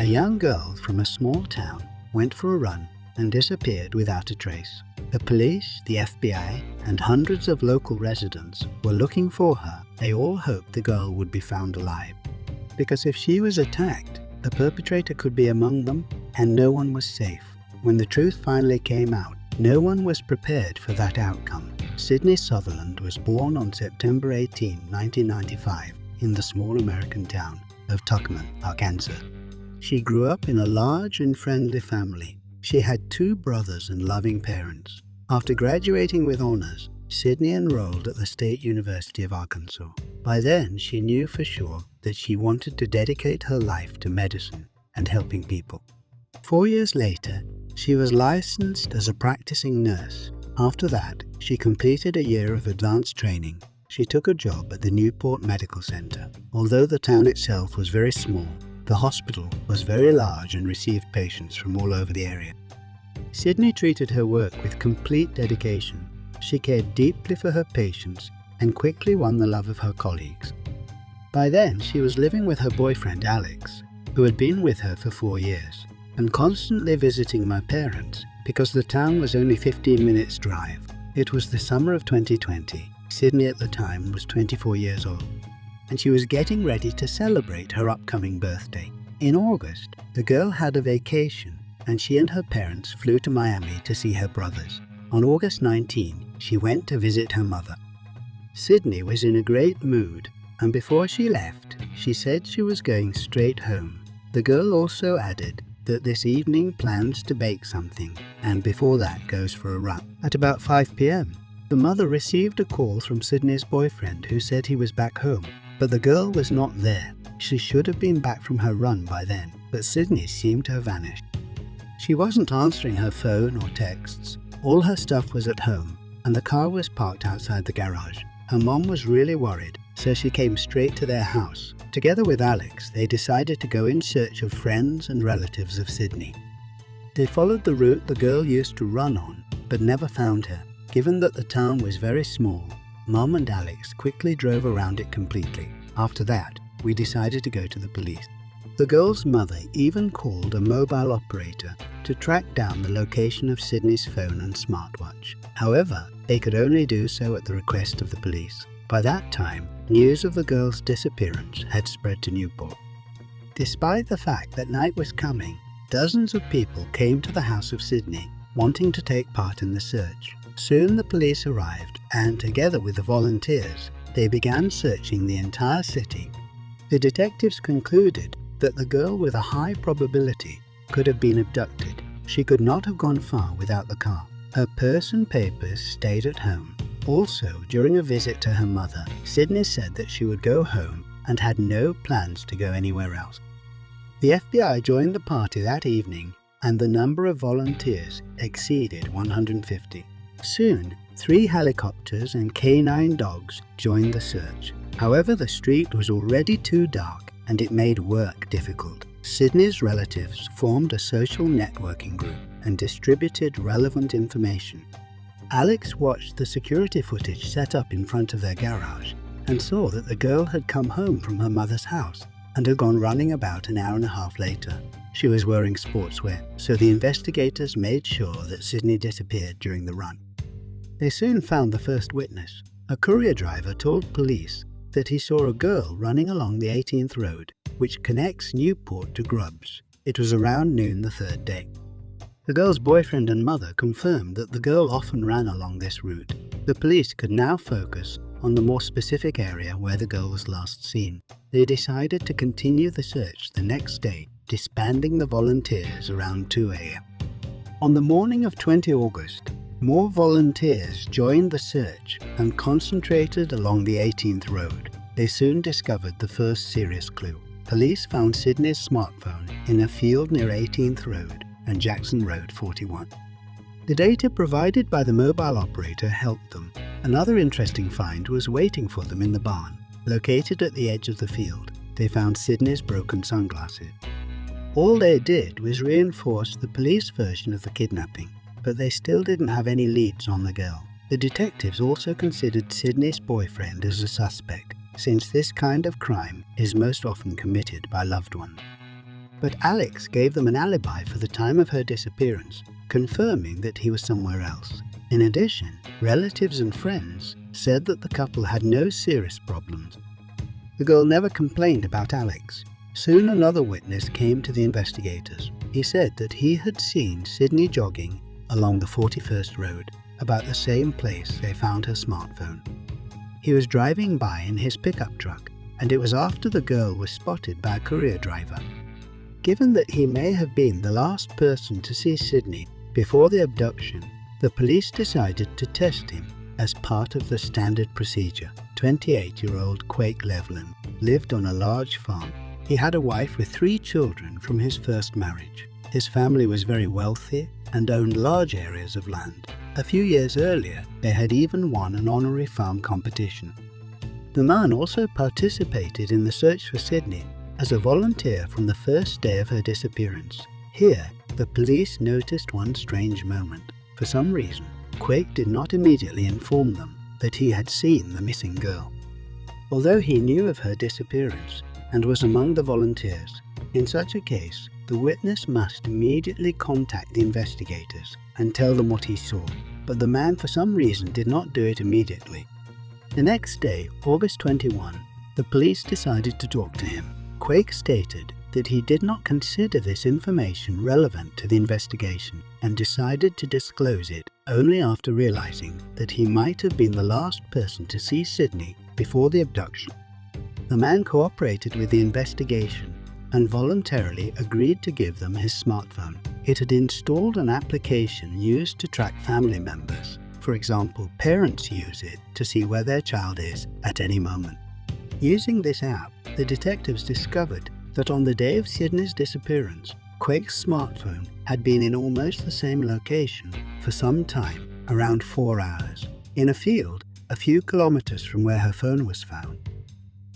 A young girl from a small town went for a run and disappeared without a trace. The police, the FBI, and hundreds of local residents were looking for her. They all hoped the girl would be found alive, because if she was attacked, the perpetrator could be among them, and no one was safe. When the truth finally came out, no one was prepared for that outcome. Sydney Sutherland was born on September 18, 1995, in the small American town of Tuckman, Arkansas. She grew up in a large and friendly family. She had 2 brothers and loving parents. After graduating with honors, Sydney enrolled at the State University of Arkansas. By then, she knew for sure that she wanted to dedicate her life to medicine and helping people. 4 years later, she was licensed as a practicing nurse. After that, she completed a year of advanced training. She took a job at the Newport Medical Center. Although the town itself was very small, the hospital was very large and received patients from all over the area. Sydney treated her work with complete dedication. She cared deeply for her patients and quickly won the love of her colleagues. By then, she was living with her boyfriend Alex, who had been with her for 4 years, and constantly visiting my parents because the town was only 15 minutes drive. It was the summer of 2020. Sydney at the time was 24 years old, and she was getting ready to celebrate her upcoming birthday. In August, the girl had a vacation, and she and her parents flew to Miami to see her brothers. On August 19, she went to visit her mother. Sydney was in a great mood, and before she left, she said she was going straight home. The girl also added that this evening plans to bake something, and before that goes for a run. At about 5 p.m., the mother received a call from Sydney's boyfriend who said he was back home, but the girl was not there. She should have been back from her run by then, but Sydney seemed to have vanished. She wasn't answering her phone or texts. All her stuff was at home, and the car was parked outside the garage. Her mom was really worried, so she came straight to their house. Together with Alex, they decided to go in search of friends and relatives of Sydney. They followed the route the girl used to run on, but never found her. Given that the town was very small, Mom and Alex quickly drove around it completely. After that, we decided to go to the police. The girl's mother even called a mobile operator to track down the location of Sydney's phone and smartwatch. However, they could only do so at the request of the police. By that time, news of the girl's disappearance had spread to Newport. Despite the fact that night was coming, dozens of people came to the house of Sydney, wanting to take part in the search. Soon the police arrived, and together with the volunteers, they began searching the entire city. The detectives concluded that the girl with a high probability could have been abducted. She could not have gone far without the car. Her purse and papers stayed at home. Also, during a visit to her mother, Sydney said that she would go home and had no plans to go anywhere else. The FBI joined the party that evening, and the number of volunteers exceeded 150. Soon, 3 helicopters and canine dogs joined the search. However, the street was already too dark, and it made work difficult. Sydney's relatives formed a social networking group and distributed relevant information. Alex watched the security footage set up in front of their garage and saw that the girl had come home from her mother's house and had gone running about an hour and a half later. She was wearing sportswear, so the investigators made sure that Sydney disappeared during the run. They soon found the first witness. A courier driver told police that he saw a girl running along the 18th Road, which connects Newport to Grubbs. It was around noon the 3rd day. The girl's boyfriend and mother confirmed that the girl often ran along this route. The police could now focus on the more specific area where the girl was last seen. They decided to continue the search the next day, disbanding the volunteers around 2 a.m. On the morning of 20 August, more volunteers joined the search and concentrated along the 18th Road. They soon discovered the first serious clue. Police found Sydney's smartphone in a field near 18th Road and Jackson Road 41. The data provided by the mobile operator helped them. Another interesting find was waiting for them in the barn. Located at the edge of the field, they found Sydney's broken sunglasses. All they did was reinforce the police version of the kidnapping, but they still didn't have any leads on the girl. The detectives also considered Sydney's boyfriend as a suspect, since this kind of crime is most often committed by loved ones. but Alex gave them an alibi for the time of her disappearance, confirming that he was somewhere else. In addition, relatives and friends said that the couple had no serious problems. The girl never complained about Alex. Soon another witness came to the investigators. He said that he had seen Sydney jogging along the 41st Road, about the same place they found her smartphone. He was driving by in his pickup truck, and it was after the girl was spotted by a courier driver. Given that he may have been the last person to see Sydney before the abduction, the police decided to test him as part of the standard procedure. 28-year-old Quake Levlin lived on a large farm. He had a wife with 3 children from his first marriage. His family was very wealthy and owned large areas of land. A few years earlier, they had even won an honorary farm competition. The man also participated in the search for Sydney as a volunteer from the first day of her disappearance. Here, the police noticed one strange moment. For some reason, Quake did not immediately inform them that he had seen the missing girl. Although he knew of her disappearance and was among the volunteers, in such a case, the witness must immediately contact the investigators and tell them what he saw, but the man for some reason did not do it immediately. The next day, August 21, the police decided to talk to him. Quake stated that he did not consider this information relevant to the investigation and decided to disclose it only after realizing that he might have been the last person to see Sydney before the abduction. The man cooperated with the investigation and voluntarily agreed to give them his smartphone. It had installed an application used to track family members. For example, parents use it to see where their child is at any moment. Using this app, the detectives discovered that on the day of Sydney's disappearance, Quake's smartphone had been in almost the same location for some time, around 4 hours, in a field a few kilometers from where her phone was found.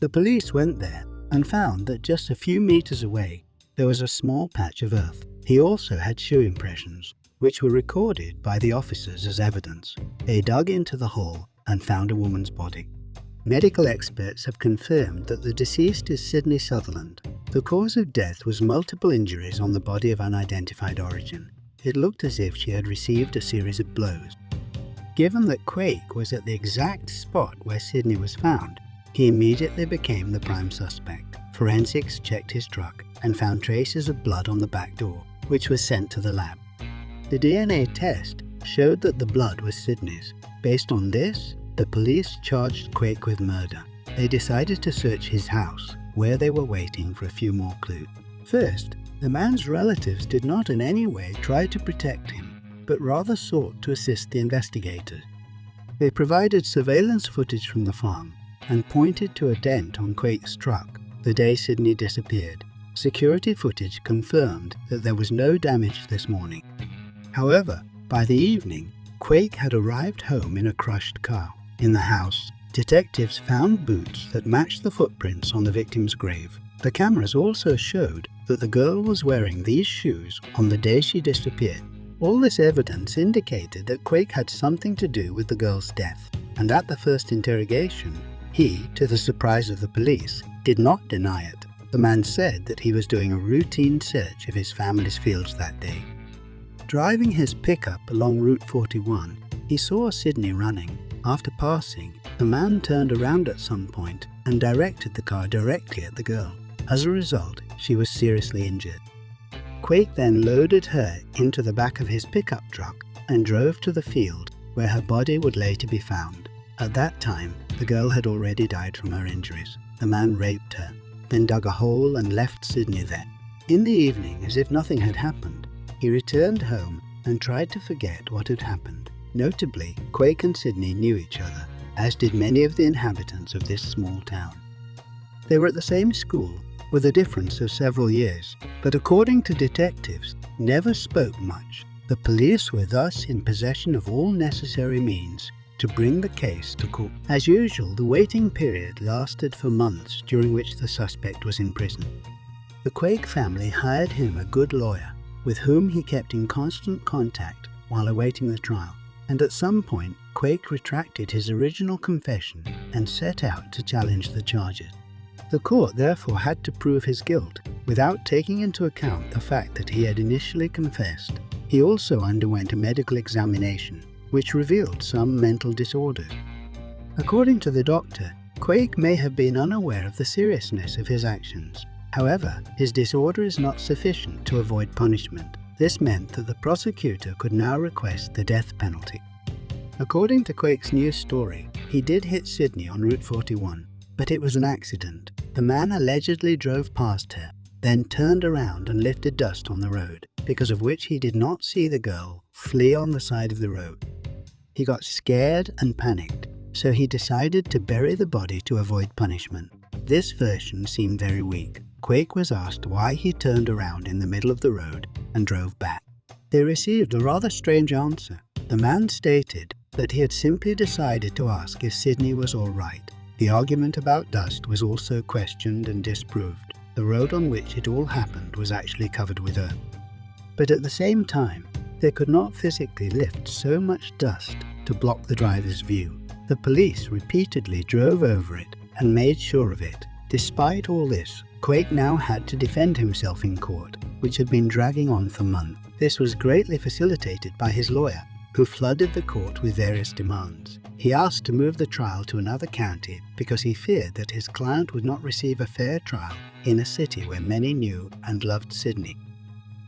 The police went there and found that just a few meters away there was a small patch of earth. He also had shoe impressions, which were recorded by the officers as evidence. They dug into the hole and found a woman's body. Medical experts have confirmed that the deceased is Sydney Sutherland. The cause of death was multiple injuries on the body of unidentified origin. It looked as if she had received a series of blows. Given that Quake was at the exact spot where Sydney was found, he immediately became the prime suspect. Forensics checked his truck and found traces of blood on the back door, which was sent to the lab. The DNA test showed that the blood was Sydney's. Based on this, the police charged Quake with murder. They decided to search his house, where they were waiting for a few more clues. First, the man's relatives did not in any way try to protect him, but rather sought to assist the investigators. They provided surveillance footage from the farm and pointed to a dent on Quake's truck the day Sydney disappeared. Security footage confirmed that there was no damage this morning. However, by the evening, Quake had arrived home in a crushed car. In the house, detectives found boots that matched the footprints on the victim's grave. The cameras also showed that the girl was wearing these shoes on the day she disappeared. All this evidence indicated that Quake had something to do with the girl's death, and at the first interrogation, he, to the surprise of the police, did not deny it. The man said that he was doing a routine search of his family's fields that day. Driving his pickup along Route 41, he saw Sydney running. After passing, the man turned around at some point and directed the car directly at the girl. As a result, she was seriously injured. Quake then loaded her into the back of his pickup truck and drove to the field where her body would later be found. At that time, the girl had already died from her injuries. The man raped her, then dug a hole and left Sydney there. In the evening, as if nothing had happened, he returned home and tried to forget what had happened. Notably, Quake and Sydney knew each other, as did many of the inhabitants of this small town. They were at the same school, with a difference of several years, but according to detectives, never spoke much. The police were thus in possession of all necessary means to bring the case to court. As usual, the waiting period lasted for months, during which the suspect was in prison. The Quake family hired him a good lawyer, with whom he kept in constant contact while awaiting the trial, and at some point Quake retracted his original confession and set out to challenge the charges. The court therefore had to prove his guilt without taking into account the fact that he had initially confessed. He also underwent a medical examination, which revealed some mental disorders. According to the doctor, Quake may have been unaware of the seriousness of his actions. However, his disorder is not sufficient to avoid punishment. This meant that the prosecutor could now request the death penalty. According to Quake's new story, he did hit Sydney on Route 41, but it was an accident. The man allegedly drove past her, then turned around and lifted dust on the road, because of which he did not see the girl flee on the side of the road. He got scared and panicked, so he decided to bury the body to avoid punishment. This version seemed very weak. Quake was asked why he turned around in the middle of the road and drove back. They received a rather strange answer. The man stated that he had simply decided to ask if Sydney was all right. The argument about dust was also questioned and disproved. The road on which it all happened was actually covered with earth. But at the same time, they could not physically lift so much dust to block the driver's view. The police repeatedly drove over it and made sure of it. Despite all this, Quake now had to defend himself in court, which had been dragging on for months. This was greatly facilitated by his lawyer, who flooded the court with various demands. He asked to move the trial to another county because he feared that his client would not receive a fair trial in a city where many knew and loved Sydney.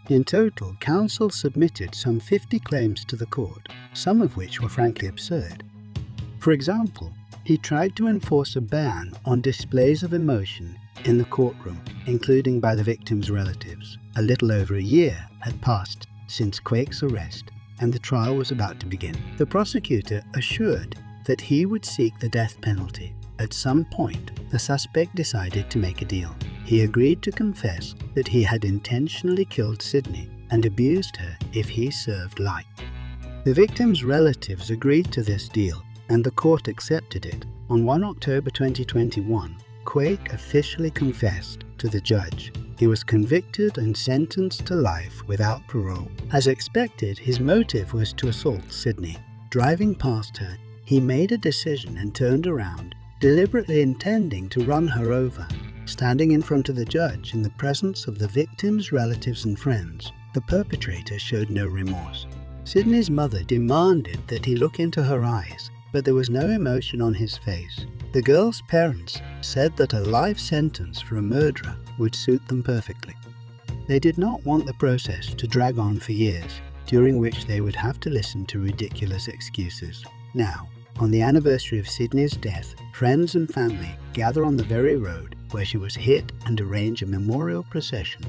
In total, counsel submitted some 50 claims to the court, some of which were frankly absurd. For example, he tried to enforce a ban on displays of emotion in the courtroom, including by the victim's relatives. A little over a year had passed since Quake's arrest, and the trial was about to begin. The prosecutor assured that he would seek the death penalty. At some point, the suspect decided to make a deal. He agreed to confess that he had intentionally killed Sydney and abused her if he served life. The victim's relatives agreed to this deal, and the court accepted it. On 1 October 2021, Quake officially confessed to the judge. He was convicted and sentenced to life without parole. As expected, his motive was to assault Sydney. Driving past her, he made a decision and turned around, deliberately intending to run her over. Standing in front of the judge in the presence of the victim's relatives and friends, the perpetrator showed no remorse. Sydney's mother demanded that he look into her eyes, but there was no emotion on his face. The girl's parents said that a life sentence for a murderer would suit them perfectly. They did not want the process to drag on for years, during which they would have to listen to ridiculous excuses. Now, on the anniversary of Sydney's death, friends and family gather on the very road where she was hit and arrange a memorial procession.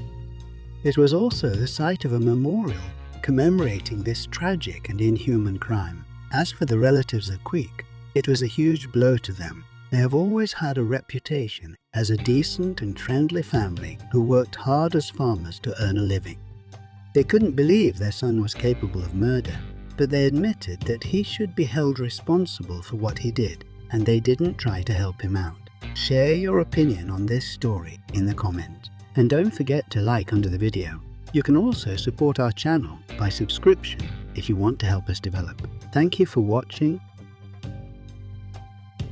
It was also the site of a memorial commemorating this tragic and inhuman crime. As for the relatives of Quake, it was a huge blow to them. They have always had a reputation as a decent and friendly family who worked hard as farmers to earn a living. They couldn't believe their son was capable of murder, but they admitted that he should be held responsible for what he did, and they didn't try to help him out. Share your opinion on this story in the comments, and don't forget to like under the video. You can also support our channel by subscription if you want to help us develop. Thank you for watching,